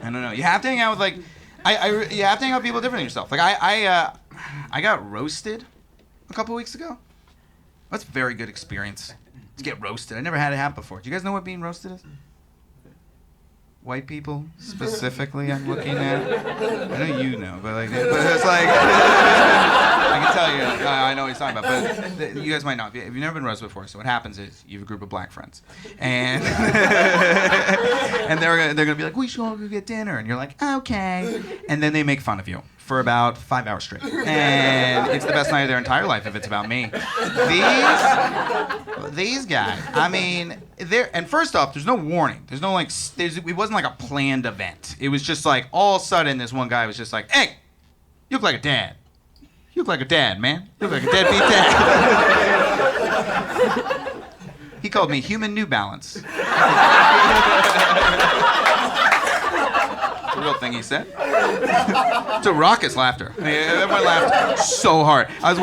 I don't know. You have to hang out with like, you have to hang out with people different than yourself. Like I got roasted a couple weeks ago. That's a very good experience to get roasted. I never had it happen before. Do you guys know what being roasted is? White people specifically, I'm looking at. I know you know, but it's like I can tell you, I know what he's talking about. But you guys might not. If you've never been roasted before, so what happens is you have a group of black friends, and and they're gonna be like, we should all go get dinner, and you're like, okay, and then they make fun of you for about 5 hours straight, and it's the best night of their entire life if it's about me. These guys, I mean, and first off, there's no warning. There's no like, it wasn't like a planned event. It was just like all of a sudden this one guy was just like, hey, you look like a dad. You look like a dad, man. You look like a deadbeat dad. He called me human New Balance. The real thing he said. It's a raucous laughter. I mean, everyone laughed so hard. I was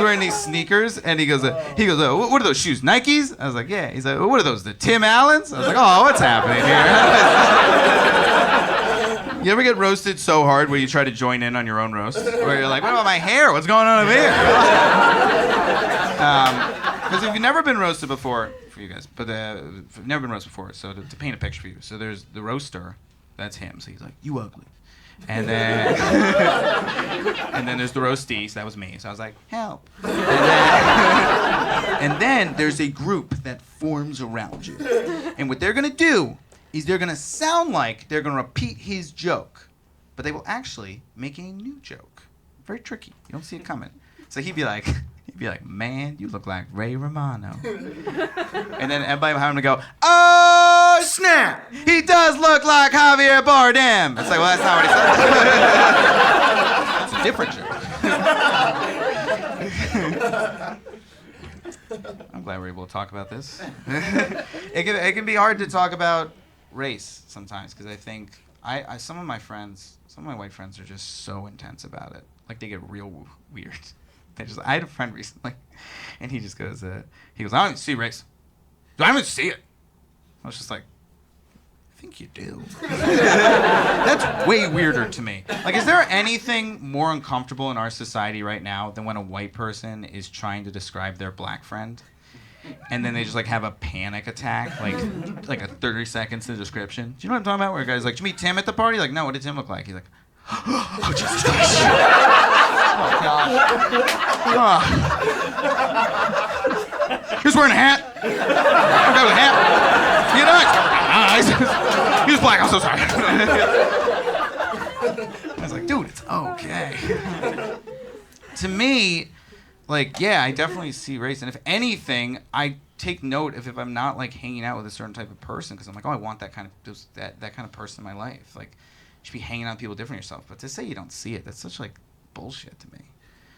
wearing these sneakers, and he goes, what are those shoes? Nikes? I was like, yeah. He's like, what are those? The Tim Allens? I was like, oh, what's happening here? You ever get roasted so hard where you try to join in on your own roast? Where you're like, what about my hair? What's going on over here? Because if you've never been roasted before, for you guys, but if you've never been roasted before, so to paint a picture for you, so there's the roaster. That's him. So he's like, you ugly. And then and then there's the roastie. So that was me. So I was like, help. And then there's a group that forms around you. And what they're going to do is they're going to sound like they're going to repeat his joke. But they will actually make a new joke. Very tricky. You don't see it coming. So he'd be like, man, you look like Ray Romano. And then everybody behind him would go, oh, snap! He does look like Javier Bardem. It's like, well, that's not what he said. That's a different joke. I'm glad we're able to talk about this. It can be hard to talk about race sometimes, because I think some of my white friends are just so intense about it. Like, they get real weird. I had a friend recently, and he goes, I don't even see race. I don't even see it. I was just like, I think you do. That's way weirder to me. Like, is there anything more uncomfortable in our society right now than when a white person is trying to describe their black friend, and then they just like have a panic attack, like a 30 seconds in the description? Do you know what I'm talking about? Where a guy's like, did you meet Tim at the party? Like, no, what did Tim look like? He's like, oh, Jesus Christ. Oh, God. He was wearing a hat. Some guy with a hat. He was black. I'm so sorry. I was like, dude, it's okay. To me, like, yeah, I definitely see race. And if anything, I take note if I'm not, like, hanging out with a certain type of person, because I'm like, oh, I want that kind of person in my life. Like, you should be hanging out with people different than yourself. But to say you don't see it, that's such, like, bullshit to me.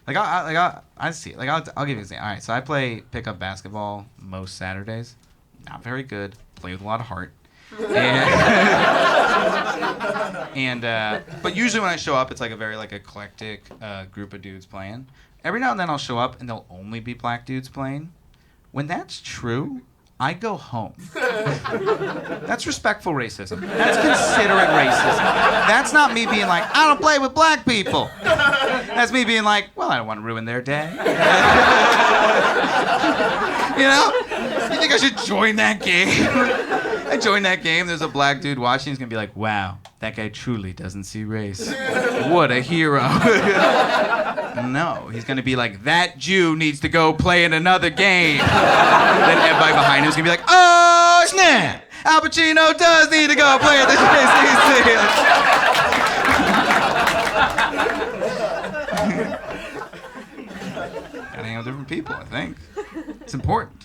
Like, I see it. Like, I'll give you an example. All right, so I play pickup basketball most Saturdays. Not very good. Play with a lot of heart. But usually when I show up, it's like a very like eclectic group of dudes playing. Every now and then I'll show up and there'll only be black dudes playing. When that's true, I go home. That's respectful racism. That's considerate racism. That's not me being like, I don't play with black people. That's me being like, well, I don't want to ruin their day. You know? You think I should join that game? I join that game, there's a black dude watching, he's gonna be like, wow, that guy truly doesn't see race. What a hero. No, he's gonna be like, that Jew needs to go play in another game. Then everybody behind him is gonna be like, oh, snap! Al Pacino does need to go play at the JCC. Gotta hang out with different people, I think. It's important.